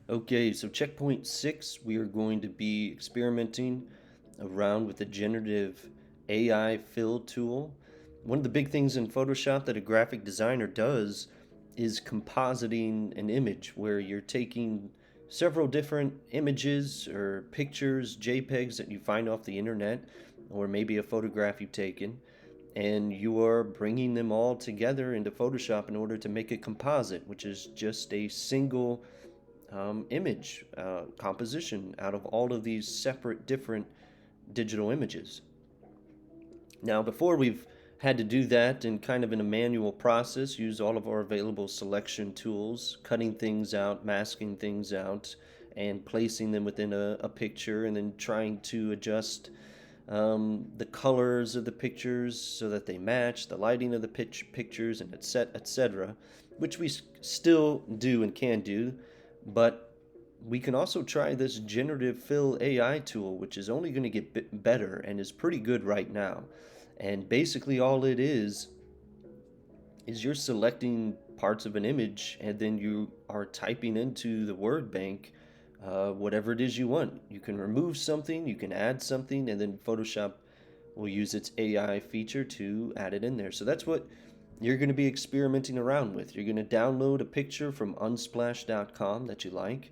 Okay, so checkpoint 6, we are going to be experimenting around with the generative AI fill tool. One of the big things in Photoshop that a graphic designer does is compositing an image where you're taking several different images or pictures, JPEGs that you find off the internet, or maybe a photograph you've taken, and you are bringing them all together into Photoshop in order to make a composite, which is just a single image composition out of all of these separate different digital images. Now, before we've had to do that in kind of in a manual process, use all of our available selection tools, cutting things out, masking things out, and placing them within a picture, and then trying to adjust the colors of the pictures so that they match the lighting of the pictures, and etc., which we still do and can do, but we can also try this generative fill AI tool, which is only going to get better and is pretty good right now. And basically, all it is you're selecting parts of an image and then you are typing into the word bank whatever it is you want. You can remove something, you can add something, and then Photoshop will use its AI feature to add it in there. So that's what you're going to be experimenting around with. You're going to download a picture from unsplash.com that you like.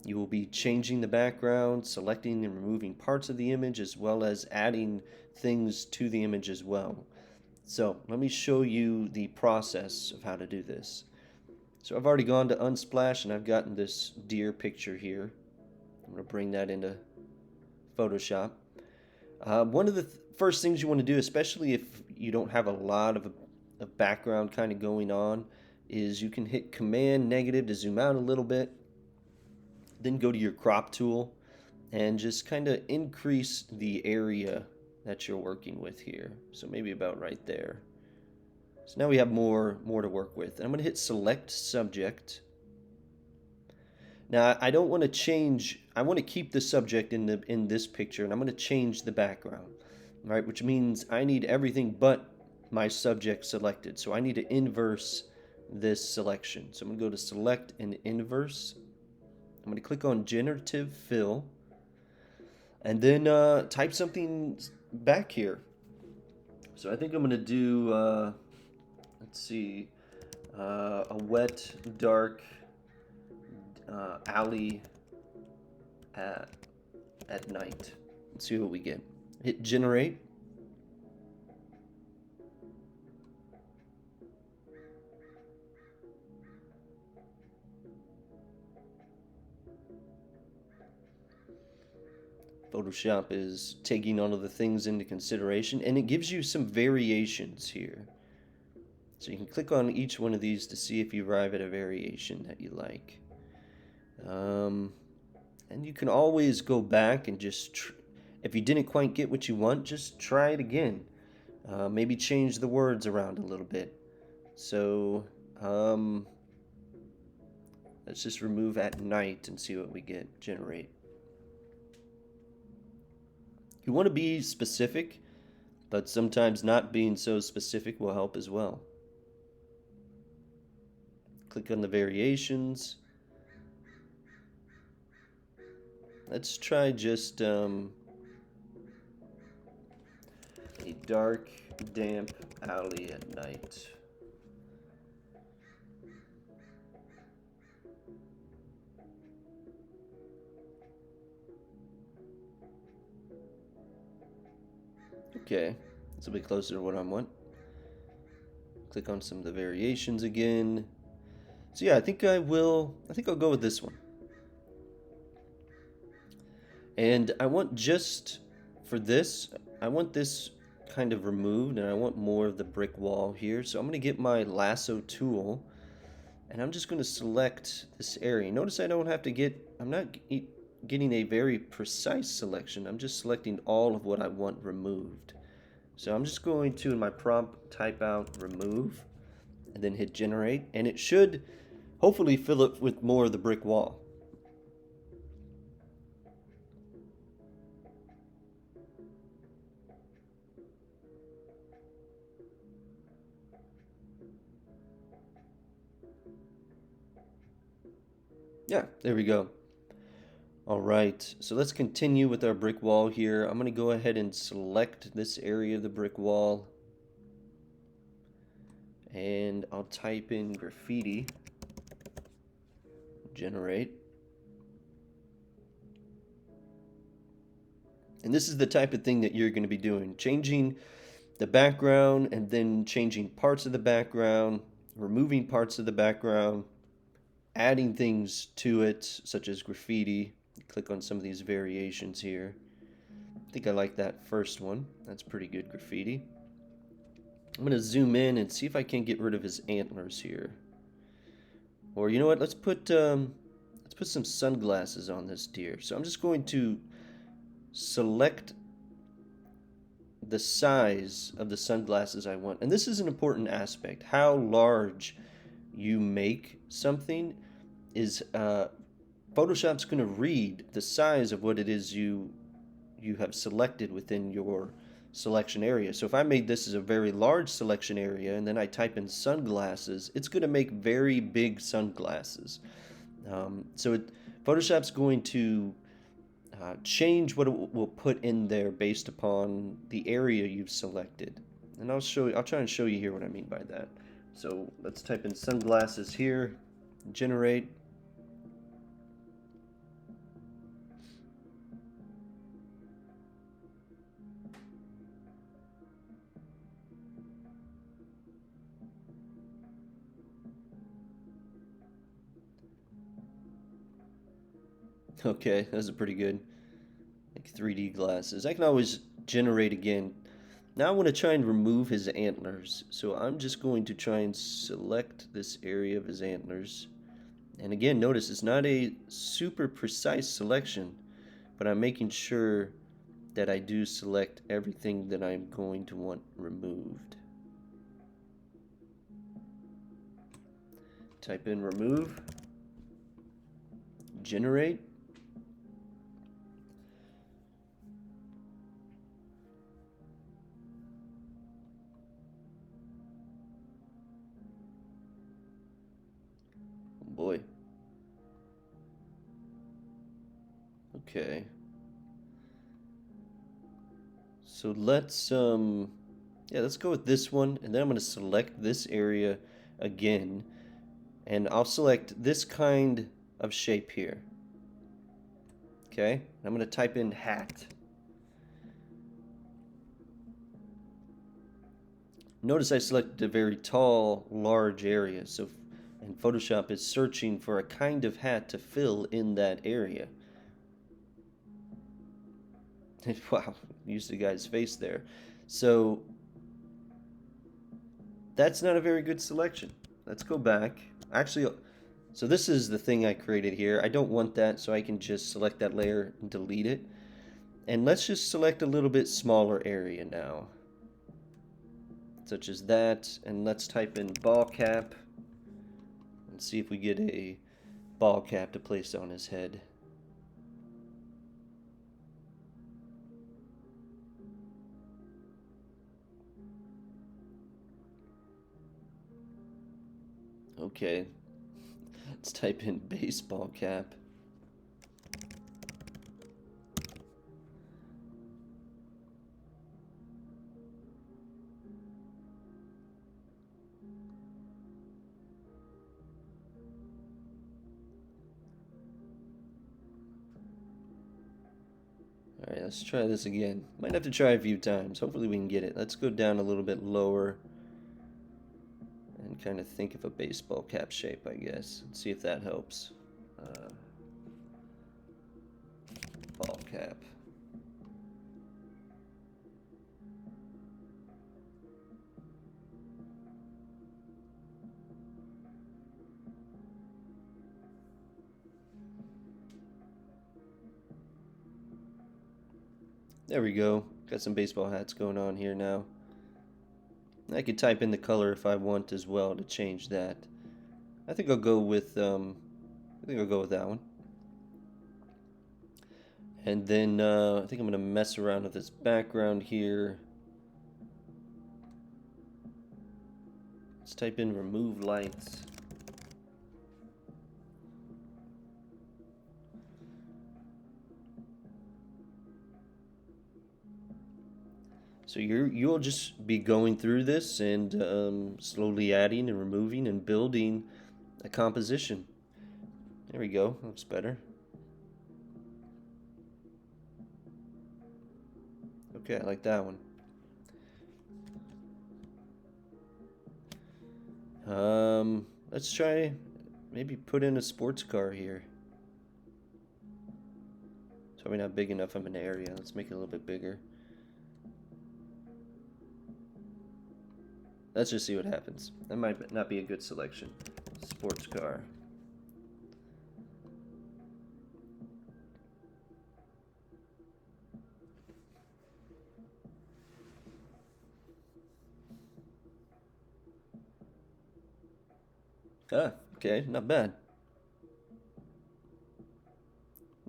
You will be changing the background, selecting and removing parts of the image, as well as adding things to the image as well. So let me show you the process of how to do this. So I've already gone to Unsplash and I've gotten this deer picture here. I'm going to bring that into Photoshop. One of the first things you want to do, especially if you don't have a lot of background kind of going on, is you can hit Command negative to zoom out a little bit, then go to your crop tool and just kind of increase the area that you're working with here. So maybe about right there. So now we have more to work with. And I'm going to hit select subject. Now I don't want to change. I want to keep the subject in this picture, and I'm going to change the background, right? Which means I need everything but my subject selected. So I need to inverse this selection. So I'm going to go to select and inverse. I'm going to click on generative fill, and then type something back here. So I think I'm going to do. Let's see, a wet, dark alley at, at night. Let's see what we get. Hit generate. Photoshop is taking all of the things into consideration, and it gives you some variations here. So you can click on each one of these to see if you arrive at a variation that you like. Um, and you can always go back and just, if you didn't quite get what you want, just try it again. Maybe change the words around a little bit. So let's just remove at night and see what we get. Generate. You want to be specific, but sometimes not being so specific will help as well. Click on the variations. Let's try just a dark, damp alley at night. Okay, it's a bit closer to what I want. Click on some of the variations again. So yeah, I think I'll go with this one. And I want just for this, I want this kind of removed, and I want more of the brick wall here. So I'm going to get my lasso tool, and I'm just going to select this area. Notice I don't have to I'm not getting a very precise selection. I'm just selecting all of what I want removed. So I'm just going to, in my prompt, type out remove, and then hit generate, and it should hopefully fill it with more of the brick wall. Yeah, there we go. All right, so let's continue with our brick wall here. I'm going to go ahead and select this area of the brick wall, and I'll type in graffiti, generate. And this is the type of thing that you're going to be doing, changing the background and then changing parts of the background, removing parts of the background, adding things to it, such as graffiti. Click on some of these variations here. I think I like that first one. That's pretty good graffiti. I'm going to zoom in and see if I can get rid of his antlers here. Or you know what? Let's put some sunglasses on this deer. So I'm just going to select the size of the sunglasses I want. And this is an important aspect. How large you make something is Photoshop's going to read the size of what it is you have selected within your selection area. So if I made this as a very large selection area and then I type in sunglasses, it's going to make very big sunglasses. Photoshop's going to change what it will put in there based upon the area you've selected. And I'll try and show you here what I mean by that. So let's type in sunglasses here, generate. Okay, that's a pretty good, like 3D glasses. I can always generate again. Now I want to try and remove his antlers. So I'm just going to try and select this area of his antlers. And again, notice it's not a super precise selection, but I'm making sure that I do select everything that I'm going to want removed. Type in remove, generate. Oh boy. Okay. So let's go with this one, and then I'm going to select this area again, and I'll select this kind of shape here. Okay, I'm going to type in hat. Notice I selected a very tall, large area, and Photoshop is searching for a kind of hat to fill in that area. Wow, used the guy's face there. So that's not a very good selection. Let's go back. Actually, so this is the thing I created here. I don't want that, so I can just select that layer and delete it. And let's just select a little bit smaller area now, such as that. And let's type in ball cap and see if we get a ball cap to place on his head. Okay, let's type in baseball cap. Alright, let's try this again. Might have to try a few times. Hopefully we can get it. Let's go down a little bit lower and kind of think of a baseball cap shape, I guess. Let's see if that helps. Ball cap. There we go. Got some baseball hats going on here now. I could type in the color if I want as well to change that. I think I'll go with that one. And then I think I'm gonna mess around with this background here. Let's type in remove lights. So you'll just be going through this and slowly adding and removing and building a composition. There we go. Looks better. Okay, I like that one. Let's try maybe put in a sports car here. It's probably not big enough of an area. Let's make it a little bit bigger. Let's just see what happens. That might not be a good selection. Sports car. Ah, okay, not bad.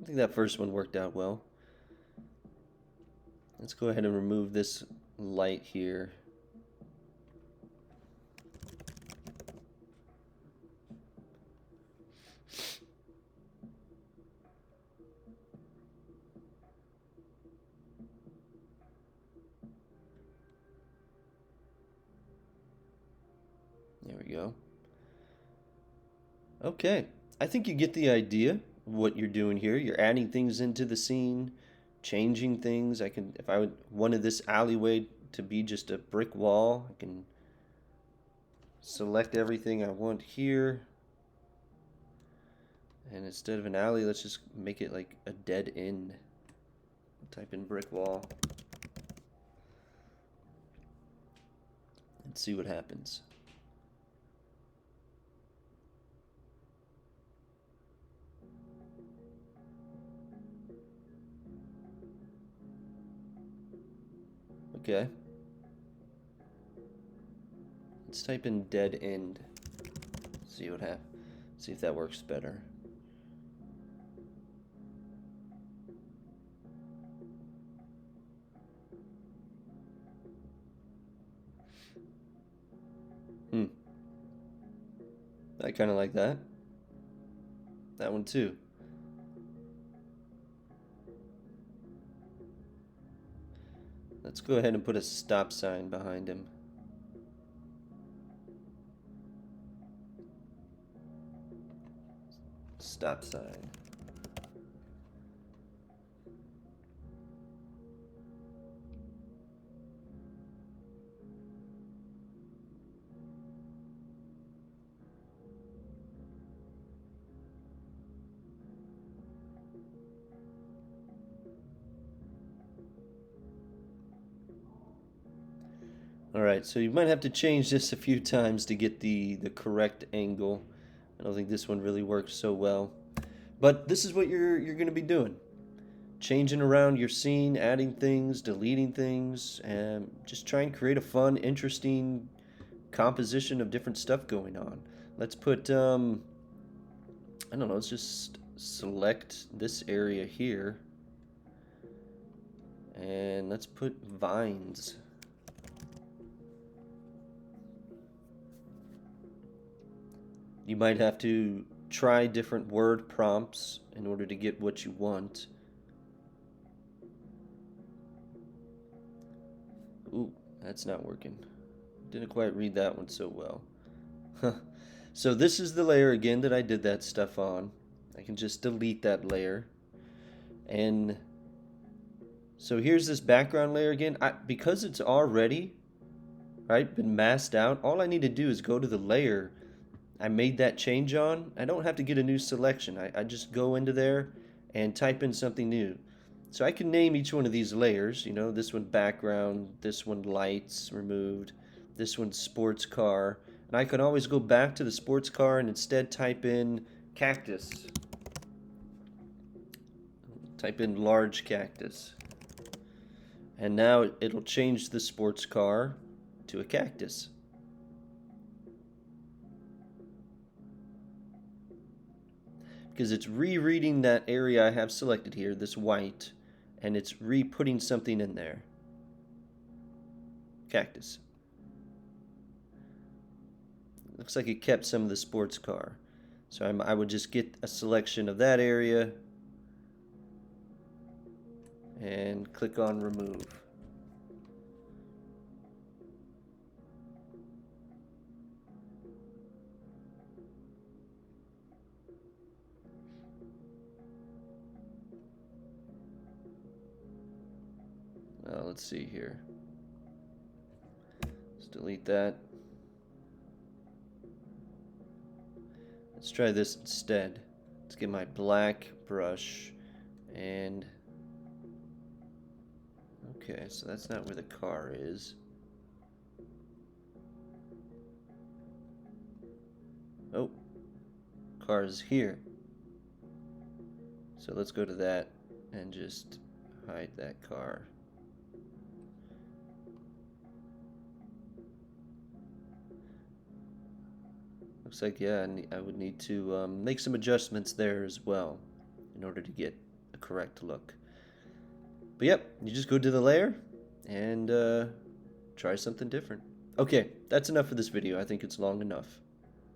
I think that first one worked out well. Let's go ahead and remove this light here. There we go. Okay, I think you get the idea of what you're doing here. You're adding things into the scene, changing things. I can, if I wanted this alleyway to be just a brick wall, I can select everything I want here. And instead of an alley, let's just make it like a dead end. Type in brick wall. And see what happens. Okay. Let's type in dead end. See what happens. See if that works better. I kind of like that. That one too. Let's go ahead and put a stop sign behind him. Stop sign. Alright, so you might have to change this a few times to get the correct angle. I don't think this one really works so well. But this is what you're going to be doing. Changing around your scene, adding things, deleting things, and just try and create a fun, interesting composition of different stuff going on. Let's put, I don't know, let's just select this area here. And let's put vines. You might have to try different word prompts in order to get what you want. Ooh, that's not working. Didn't quite read that one so well. So this is the layer again that I did that stuff on. I can just delete that layer. And so here's this background layer again. Because it's already, right, been masked out, all I need to do is go to the layer I made that change on. I don't have to get a new selection. I just go into there and type in something new. So I can name each one of these layers. You know, this one background, this one lights removed, this one sports car. And I can always go back to the sports car and instead type in cactus. Type in large cactus. And now it'll change the sports car to a cactus. Because it's rereading that area I have selected here, this white, and it's re-putting something in there. Cactus. Looks like it kept some of the sports car. So I would just get a selection of that area and click on remove. Let's see here. Let's delete that. Let's try this instead. Let's get my black brush and... Okay, so that's not where the car is. Oh, car is here. So let's go to that and just hide that car. Looks like, yeah, I would need to make some adjustments there as well in order to get a correct look. But yep, you just go to the layer and try something different. Okay, that's enough for this video. I think it's long enough.